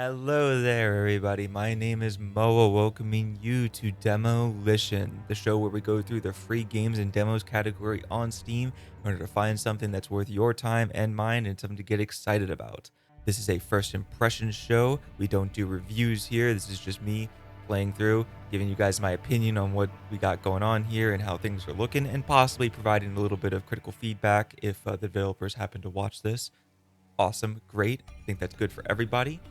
Hello there, everybody. My name is Moa, welcoming you to Demo-Lition, the show where we go through the free games and demos category on Steam in order to find something that's worth your time and mine and something to get excited about. This is a first impression show. We don't do reviews here. This is just me playing through, giving you guys my opinion on what we got going on here and how things are looking, and possibly providing a little bit of critical feedback if the developers happen to watch this. Awesome, great. I think that's good for everybody.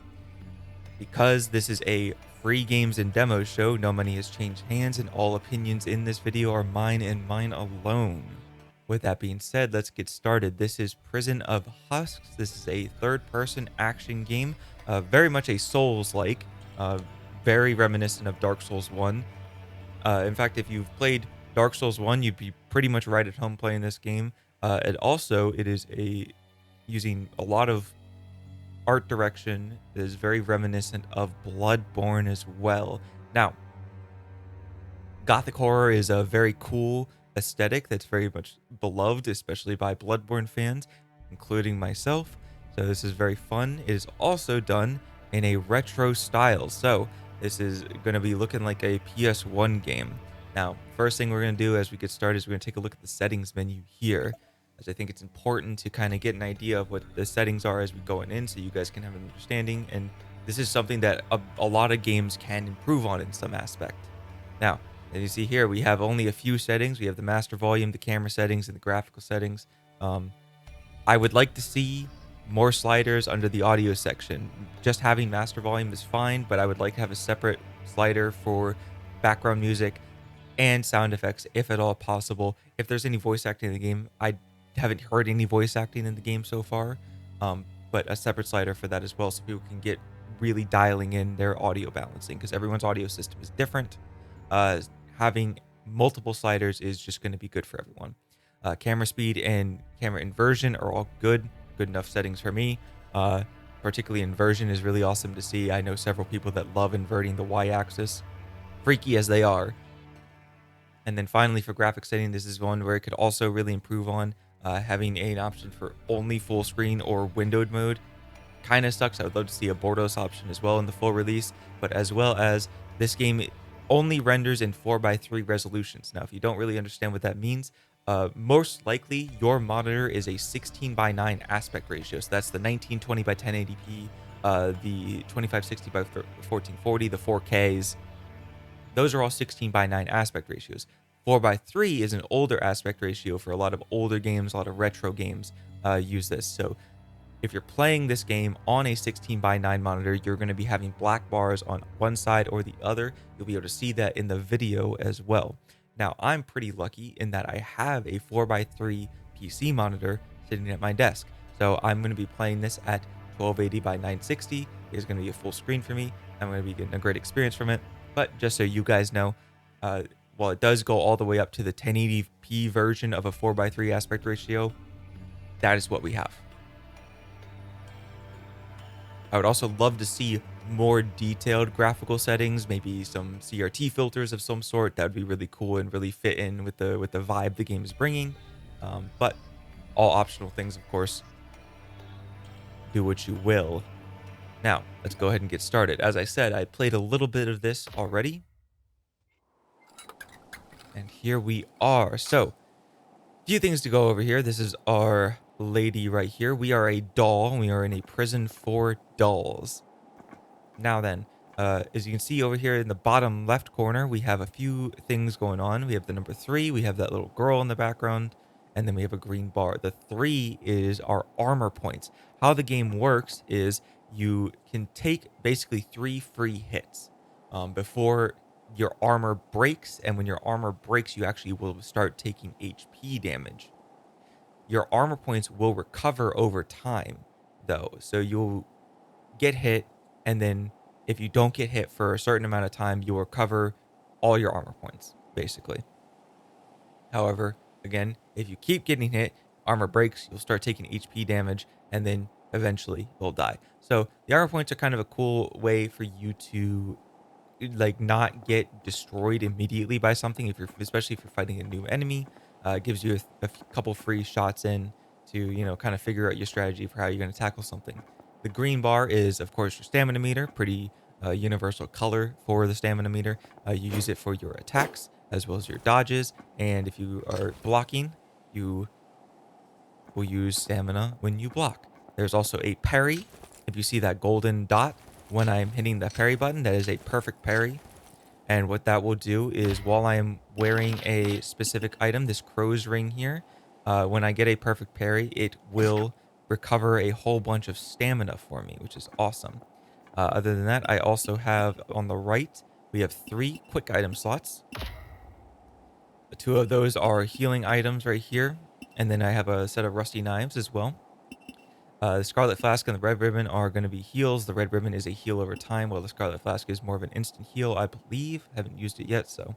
Because this is a free games and demos show, no money has changed hands, and all opinions in this video are mine and mine alone. With that being said, let's get started. This is Prison of Husks. This is a third-person action game, very much a Souls-like, very reminiscent of Dark Souls 1. In fact, if you've played Dark Souls 1, you'd be pretty much right at home playing this game. It is using a lot of art direction that is very reminiscent of Bloodborne as well. Now, Gothic horror is a very cool aesthetic that's very much beloved, especially by Bloodborne fans, including myself. So this is very fun. It is also done in a retro style. So this is going to be looking like a PS1 game. Now, first thing we're going to do as we get started is we're going to take a look at the settings menu here, as I think it's important to kind of get an idea of what the settings are as we go in, so you guys can have an understanding. And this is something that a lot of games can improve on in some aspect. Now, as you see here, we have only a few settings. We have the master volume, the camera settings, and the graphical settings. I would like to see more sliders under the audio section. Just having master volume is fine, but I would like to have a separate slider for background music and sound effects, if at all possible. If there's any voice acting in the game, I haven't heard any voice acting in the game so far, but a separate slider for that as well, so people can get really dialing in their audio balancing, because everyone's audio system is different. Having multiple sliders is just going to be good for everyone. Camera speed and camera inversion are all good enough settings for me. Particularly inversion is really awesome to see. I know several people that love inverting the y-axis, freaky as they are. And then finally, for graphics setting, this is one where it could also really improve on. Having an option for only full screen or windowed mode kind of sucks. I would love to see a Bordeaux option as well in the full release, but as well as this game only renders in 4:3 resolutions. Now, if you don't really understand what that means, most likely your monitor is a 16:9 aspect ratio. So that's the 1920 by 1080p, the 2560 by 1440, the 4Ks. Those are all 16:9 aspect ratios. 4:3 is an older aspect ratio for a lot of older games, a lot of retro games use this. So if you're playing this game on a 16:9 monitor, you're going to be having black bars on one side or the other. You'll be able to see that in the video as well. Now, I'm pretty lucky in that I have a 4:3 PC monitor sitting at my desk. So I'm going to be playing this at 1280 by 960. It's going to be a full screen for me. I'm going to be getting a great experience from it. But just so you guys know, while it does go all the way up to the 1080p version of a 4:3 aspect ratio, that is what we have. I would also love to see more detailed graphical settings, maybe some CRT filters of some sort. That would be really cool and really fit in with the vibe the game is bringing. But all optional things, of course. Do what you will. Now, let's go ahead and get started. As I said, I played a little bit of this already. And here we are. So, a few things to go over here. This is our lady right here. We are a doll. We are in a prison for dolls. Now then, as you can see over here in the bottom left corner, we have a few things going on. We have the number 3. We have that little girl in the background. And then we have a green bar. The 3 is our armor points. How the game works is you can take basically 3 free hits before your armor breaks, and when your armor breaks, you actually will start taking HP damage. Your armor points will recover over time, though. So you'll get hit, and then if you don't get hit for a certain amount of time, you'll recover all your armor points, basically. However, again, if you keep getting hit, armor breaks, you'll start taking HP damage, and then eventually you'll die. So the armor points are kind of a cool way for you to not get destroyed immediately by something, especially if you're fighting a new enemy. It gives you a couple free shots in to kind of figure out your strategy for how you're going to tackle something. The green bar is, of course, your stamina meter, pretty universal color for the stamina meter. You use it for your attacks as well as your dodges. And if you are blocking, you will use stamina when you block. There's also a parry. If you see that golden dot when I'm hitting the parry button, that is a perfect parry. And what that will do is while I am wearing a specific item, this crow's ring here, when I get a perfect parry, it will recover a whole bunch of stamina for me, which is awesome. Other than that, I also have on the right, we have 3 quick item slots. 2 of those are healing items right here. And then I have a set of rusty knives as well. The Scarlet Flask and the Red Ribbon are going to be heals. The Red Ribbon is a heal over time, while the Scarlet Flask is more of an instant heal, I believe. Haven't used it yet, so.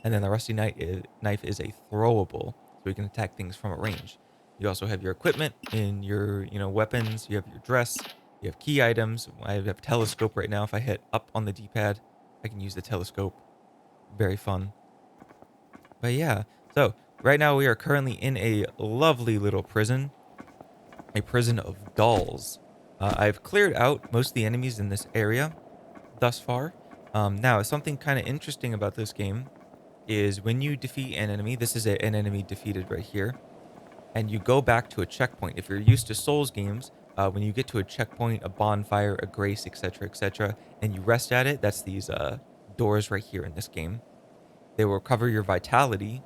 And then the Rusty Knife is a throwable, so we can attack things from a range. You also have your equipment and your, weapons. You have your dress. You have key items. I have a telescope right now. If I hit up on the D-pad, I can use the telescope. Very fun. But yeah, so right now we are currently in a lovely little prison. A prison of dolls. I've cleared out most of the enemies in this area thus far. Now, something kind of interesting about this game is when you defeat an enemy, this is an enemy defeated right here, and you go back to a checkpoint. If you're used to Souls games, when you get to a checkpoint, a bonfire, a grace, etc., and you rest at it, that's these doors right here in this game. They will recover your vitality,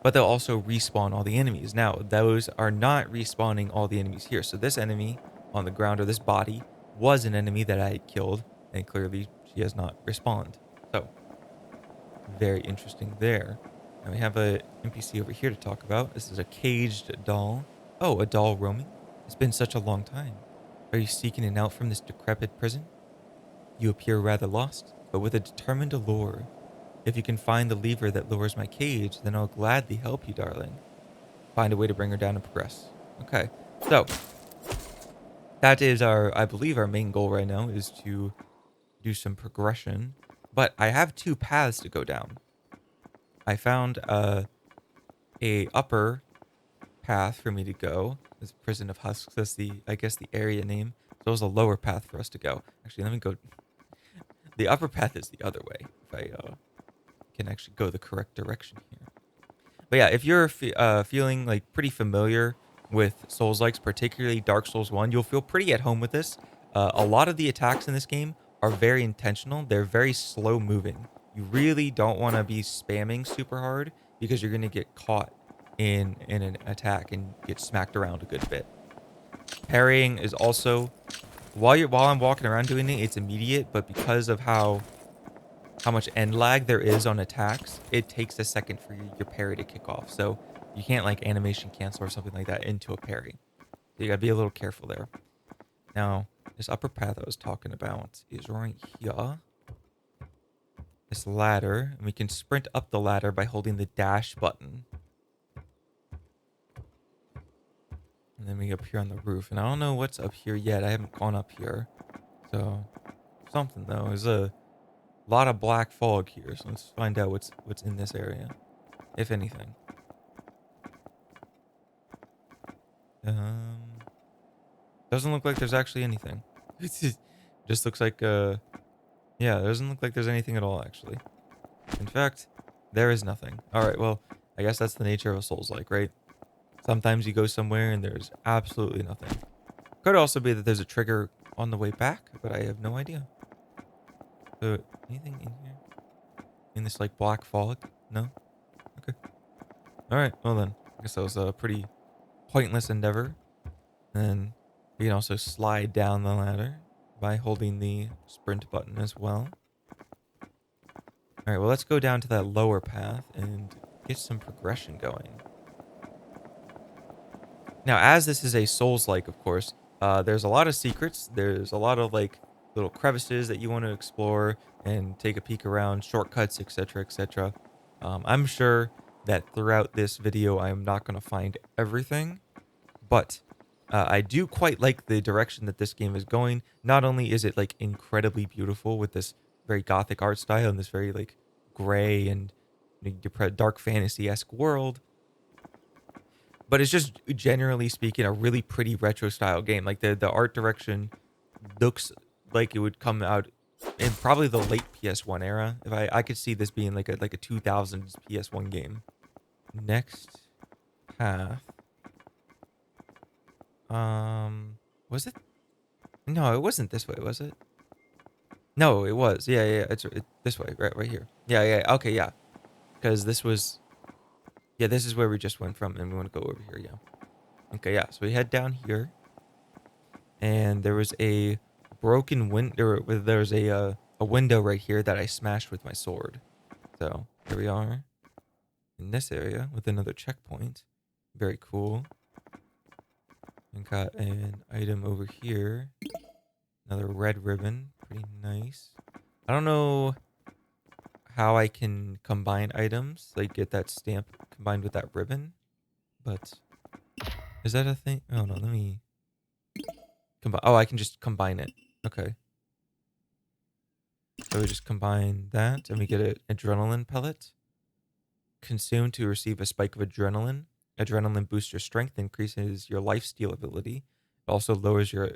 but they'll also respawn all the enemies. Now, those are not respawning all the enemies here. So this enemy on the ground, or this body, was an enemy that I had killed, and clearly she has not respawned. So, very interesting there. And we have a NPC over here to talk about. This is a caged doll. Oh, a doll roaming. It's been such a long time. Are you seeking an out from this decrepit prison? You appear rather lost, but with a determined allure. If you can find the lever that lowers my cage, then I'll gladly help you, darling. Find a way to bring her down and progress. Okay, so that is I believe our main goal right now is to do some progression. But I have 2 paths to go down. I found a upper path for me to go. This Prison of Husks, that's I guess the area name. So there's a lower path for us to go. Actually, let me go. The upper path is the other way. If I can actually go the correct direction here. But yeah, if you're feeling like pretty familiar with Souls-likes, particularly Dark Souls 1, you'll feel pretty at home with this. A lot of the attacks in this game are very intentional. They're very slow moving. You really don't want to be spamming super hard because you're going to get caught in an attack and get smacked around a good bit. Parrying is also, while I'm walking around doing it, it's immediate, but because of how much end lag there is on attacks, it takes a second for your parry to kick off. So you can't like animation cancel or something like that into a parry. So you gotta be a little careful there. Now, this upper path I was talking about is right here. This ladder, and we can sprint up the ladder by holding the dash button. And then we up here on the roof. And I don't know what's up here yet. I haven't gone up here. So, something though. There's a lot of black fog here. So let's find out what's in this area. If anything. Doesn't look like there's actually anything. Just looks like, yeah, it doesn't look like there's anything at all, actually. In fact, there is nothing. Alright, well, I guess that's the nature of a Souls-like, right? Sometimes you go somewhere and there's absolutely nothing. Could also be that there's a trigger on the way back, but I have no idea. So, anything in here? In this, like, black fog? No? Okay. Alright, well then. I guess that was a pretty pointless endeavor. And you can also slide down the ladder by holding the sprint button as well. Alright, well let's go down to that lower path and get some progression going. Now, as this is a Souls-like, of course, there's a lot of secrets. There's a lot of, like, little crevices that you want to explore and take a peek around, shortcuts, etc. I'm sure that throughout this video, I am not going to find everything, but I do quite like the direction that this game is going. Not only is it, like, incredibly beautiful with this very gothic art style and this very, like, gray and dark fantasy-esque world, But it's just generally speaking a really pretty retro style game. Like the art direction looks like it would come out in probably the late PS1 era. If I could see this being like a 2000s PS1 game. Next path. Was it? No, it wasn't this way, was it? No, it was. Yeah. It's this way, right here. Yeah. Okay, yeah. Because this was, yeah, this is where we just went from, and we want to go over here. Yeah. Okay, yeah. So we head down here, and there was a broken window. There was a window right here that I smashed with my sword. So here we are in this area with another checkpoint. Very cool. And got an item over here. Another red ribbon. Pretty nice. I don't know how I can combine items, like get that stamp combined with that ribbon, but is that a thing? Oh no, let me combine. Oh, I can just combine it. Okay. So we just combine that and we get an adrenaline pellet. Consume to receive a spike of adrenaline. Adrenaline boosts your strength, increases your lifesteal ability. It also lowers your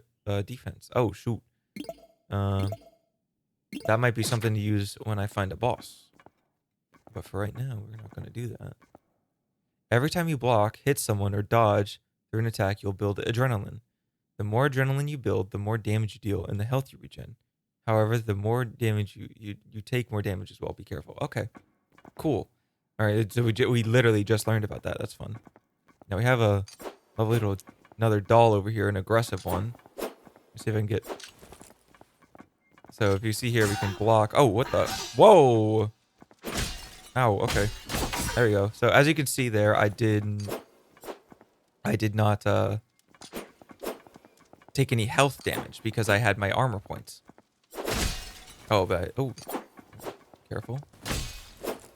defense. Oh, shoot. That might be something to use when I find a boss. But for right now, we're not going to do that. Every time you block, hit someone, or dodge through an attack, you'll build adrenaline. The more adrenaline you build, the more damage you deal and the health you regen. However, the more damage you take, more damage as well. Be careful. Okay, cool. All right, so we literally just learned about that. That's fun. Now we have a little another doll over here, an aggressive one. Let's see if I can get. So if you see here, we can block. Oh, what the? Whoa! Ow. Okay. There we go. So as you can see there, I did not take any health damage because I had my armor points. Oh, but oh, careful.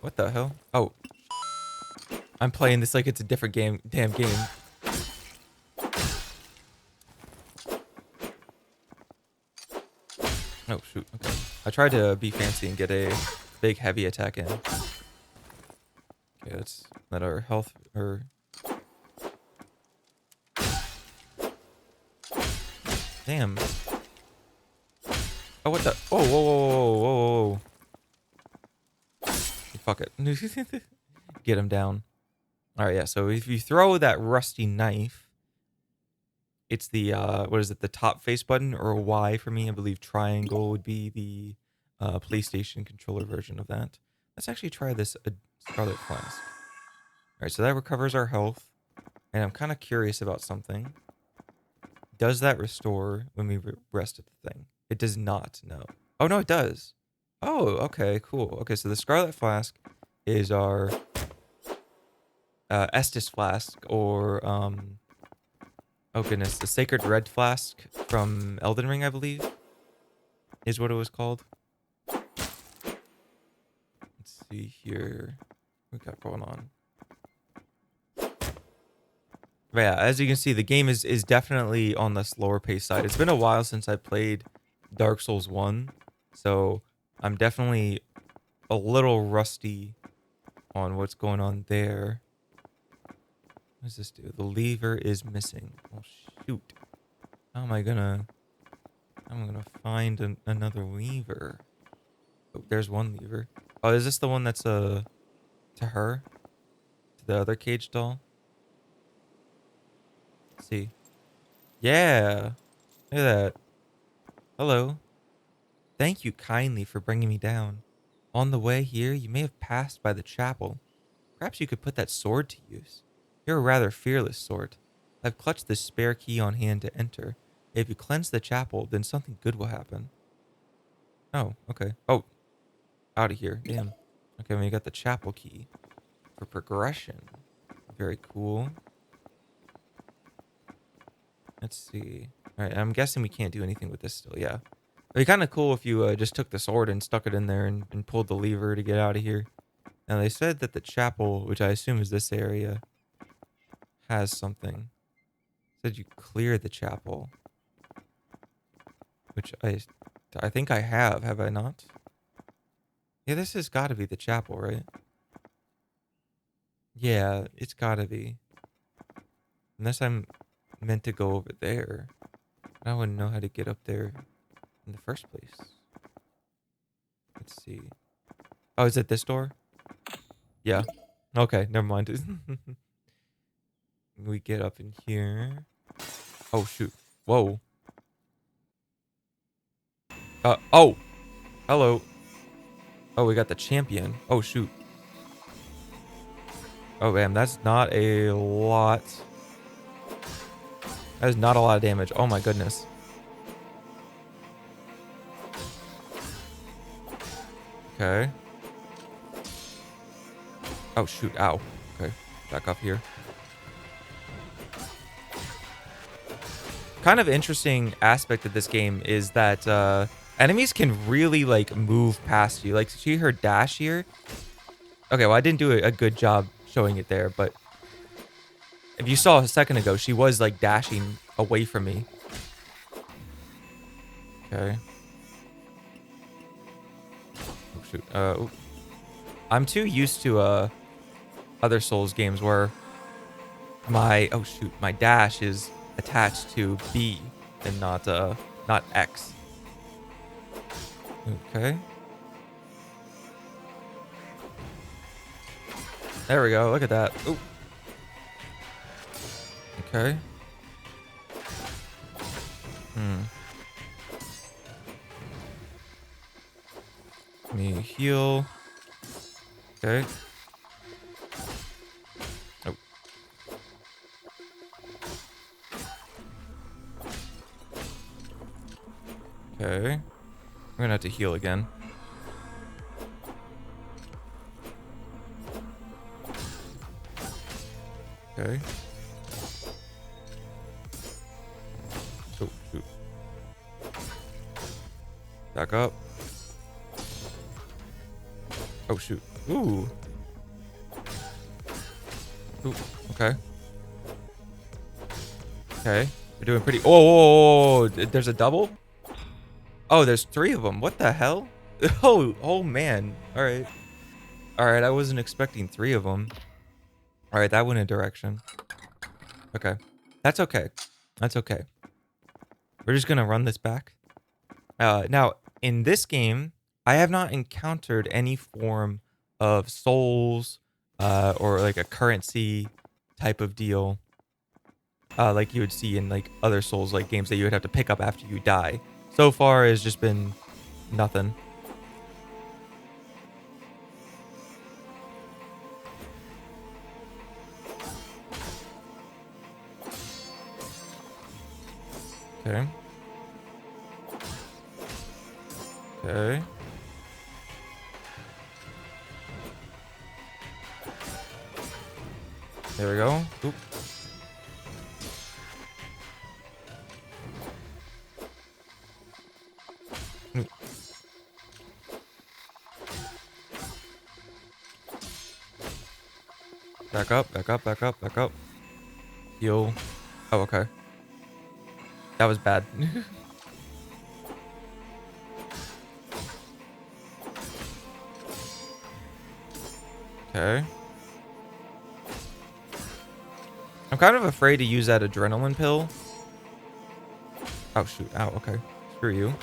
What the hell? Oh, I'm playing this like it's a different game. Damn game. Oh shoot. Okay. I tried to be fancy and get a big heavy attack in. Okay, let's let our health or. Damn. Oh, what the? Oh, whoa. Fuck it. Get him down. All right, yeah. So if you throw that rusty knife, it's the, what is it? The top face button or Y for me. I believe triangle would be the PlayStation controller version of that. Let's actually try this Scarlet Flask. All right, so that recovers our health. And I'm kind of curious about something. Does that restore when we rest at the thing? It does not, no. Oh, no, it does. Oh, okay, cool. Okay, so the Scarlet Flask is our Estus Flask, or, oh goodness, the Sacred Red Flask from Elden Ring, I believe, is what it was called. Let's see here. What we got going on? But yeah, as you can see, the game is definitely on the slower pace side. It's been a while since I played Dark Souls 1, so I'm definitely a little rusty on what's going on there. What does this do? The lever is missing. Oh, shoot. How am I gonna... I'm gonna find another lever. Oh, there's one lever. Oh, is this the one that's, to her? To the other cage doll? Let's see. Yeah. Look at that. Hello. Thank you kindly for bringing me down. On the way here, you may have passed by the chapel. Perhaps you could put that sword to use. You're a rather fearless sort. I've clutched this spare key on hand to enter. If you cleanse the chapel, then something good will happen. Oh, okay. Oh, out of here. Damn. Okay, we got the chapel key for progression. Very cool. Let's see. All right, I'm guessing we can't do anything with this still. Yeah. It'd be kind of cool if you just took the sword and stuck it in there and pulled the lever to get out of here. Now, they said that the chapel, which I assume is this area, has something. It said you clear the chapel. Which I think I have. Have I not? Yeah, this has got to be the chapel, right? Yeah, it's got to be. Unless I'm meant to go over there. I wouldn't know how to get up there in the first place. Let's see. Oh, is it this door? Yeah. Okay, never mind. We get up in here. Oh, shoot. Whoa. Oh. Hello. Oh, we got the champion. Oh, shoot. Oh, man, that's not a lot. That is not a lot of damage. Oh, my goodness. Okay. Oh, shoot. Ow. Okay. Back up here. Kind of interesting aspect of this game is that enemies can really like move past you. Like, see her dash here? Okay, well, I didn't do a good job showing it there, but if you saw a second ago, she was like dashing away from me. Okay. Oh, shoot. I'm too used to other Souls games where my my dash is attached to B and not X. Okay. There we go. Look at that. Ooh. Okay. Let me heal. Okay. Oh. Okay. I'm gonna have to heal again. Okay. Oh, shoot. Back up. Oh, shoot. Ooh. Ooh. Okay. Okay. We're doing pretty... Oh, there's a double? Oh, there's 3 of them. What the hell? Oh, man. All right. All right, I wasn't expecting 3 of them. All right, that went a direction. Okay. That's okay. That's okay. We're just going to run this back. Now, in this game, I have not encountered any form of souls or like a currency type of deal like you would see in like other Souls like games that you would have to pick up after you die. So far, it's just been nothing. Okay. Okay. There we go. Oop. Oop. Back up, back up, back up, back up. Heal. Oh, okay. That was bad. Okay. I'm kind of afraid to use that adrenaline pill. Oh, shoot. Ow, okay. Screw you.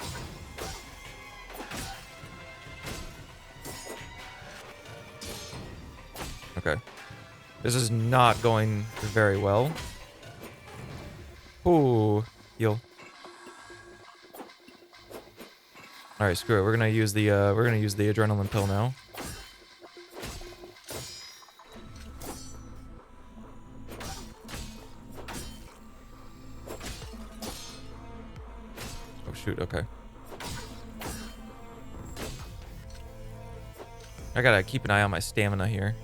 Okay. This is not going very well. Ooh. Heal. Alright, screw it. We're gonna use the adrenaline pill now. Oh shoot, okay. I gotta keep an eye on my stamina here.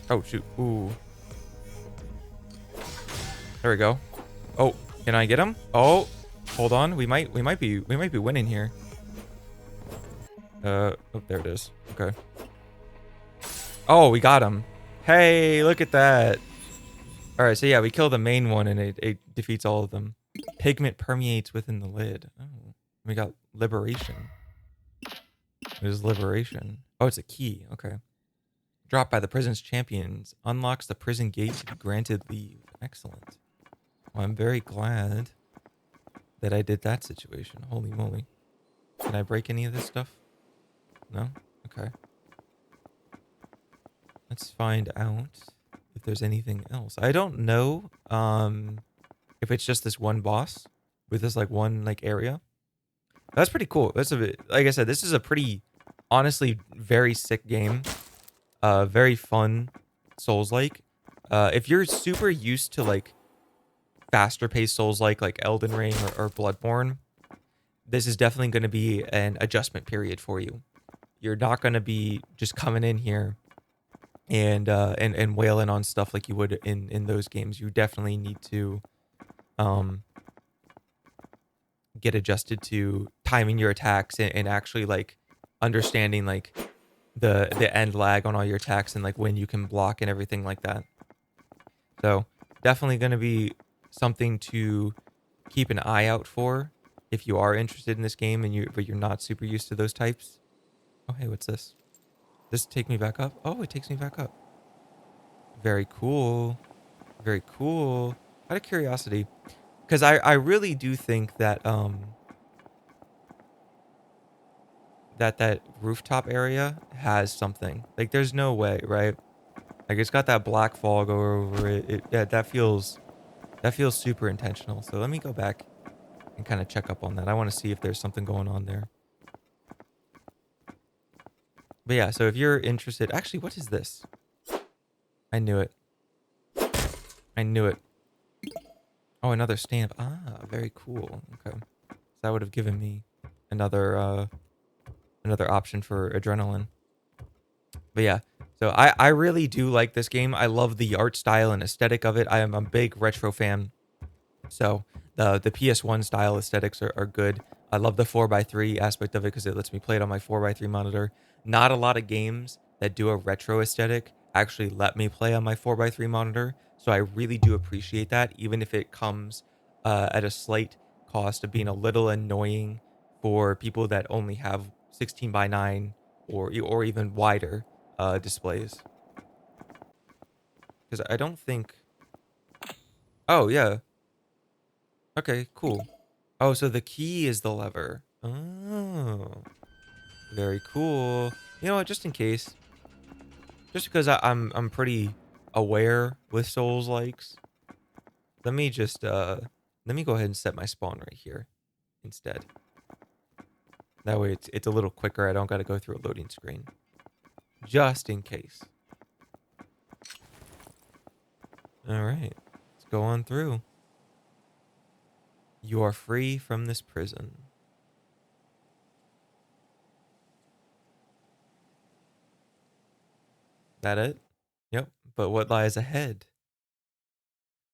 Oh shoot. Ooh. There we go. Oh, can I get him? Oh, hold on. We might be winning here. Oh, there it is. Okay. Oh, we got him. Hey, look at that. All right, so yeah, we kill the main one and it defeats all of them. Pigment permeates within the lid. Oh, we got liberation. It is liberation. Oh, it's a key. Okay. Dropped by the prison's champions. Unlocks the prison gate to be granted leave. Excellent. Well, I'm very glad that I did that situation. Holy moly. Can I break any of this stuff? No? Okay. Let's find out if there's anything else. I don't know if it's just this one boss with this like one like area. That's pretty cool. That's a bit, like I said, this is a pretty honestly very sick game. Very fun Souls-like. If you're super used to like faster paced Souls-like Elden Ring or Bloodborne, this is definitely going to be an adjustment period for you. You're not going to be just coming in here and wailing on stuff like you would in those games. You definitely need to get adjusted to timing your attacks and actually like understanding like the end lag on all your attacks and like when you can block and everything like that. So definitely going to be something to keep an eye out for if you are interested in this game but you're not super used to those types. Oh hey, what's this? Does this take me back up? Oh, it takes me back up. Very cool. Very cool. Out of curiosity, because I really do think that that rooftop area has something. Like there's no way, right? Like it's got that black fog over it. That feels super intentional. So let me go back and kind of check up on that. I want to see if there's something going on there. But yeah, so if you're interested, actually, what is this? I knew it. I knew it. Oh, another stamp. Ah, very cool. Okay. So that would have given me another another option for adrenaline. But yeah, so I really do like this game. I love the art style and aesthetic of it. I am a big retro fan. So the PS1 style aesthetics are good. I love the 4x3 aspect of it because it lets me play it on my 4x3 monitor. Not a lot of games that do a retro aesthetic actually let me play on my 4x3 monitor. So I really do appreciate that, even if it comes at a slight cost of being a little annoying for people that only have 16:9 or even wider displays. Because I don't think... Oh, yeah. Okay, cool. Oh, so the key is the lever. Oh, very cool. You know what? Just in case, just because I'm pretty aware with Souls likes, let me just let me go ahead and set my spawn right here instead. That way it's a little quicker. I don't got to go through a loading screen. Just in case. All right, let's go on through. You are free from this prison. That it? Yep. But what lies ahead?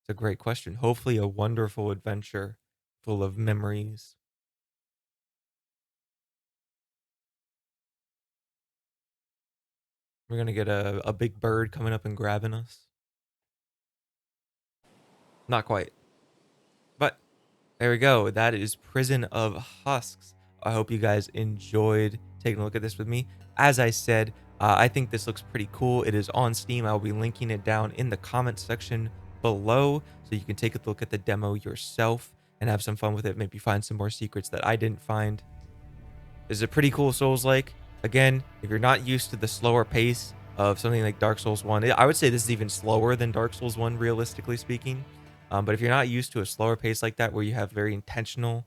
It's a great question. Hopefully a wonderful adventure full of memories. We're going to get a big bird coming up and grabbing us. Not quite. But there we go. That is Prison of Husks. I hope you guys enjoyed taking a look at this with me. As I said, I think this looks pretty cool. It is on Steam. I'll be linking it down in the comments section below so you can take a look at the demo yourself and have some fun with it. Maybe find some more secrets that I didn't find. This is a pretty cool Souls-like. Again, if you're not used to the slower pace of something like Dark Souls 1, I would say this is even slower than Dark Souls 1, realistically speaking. But if you're not used to a slower pace like that, where you have very intentional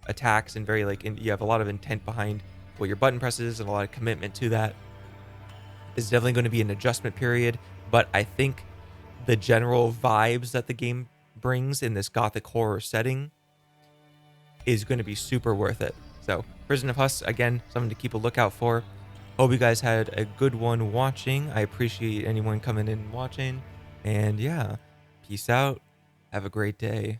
attacks and you have a lot of intent behind what your button presses and a lot of commitment to that, it's definitely going to be an adjustment period. But I think the general vibes that the game brings in this gothic horror setting is going to be super worth it. So Prison of Husks, again, something to keep a lookout for. Hope you guys had a good one watching. I appreciate anyone coming in and watching. And yeah, peace out. Have a great day.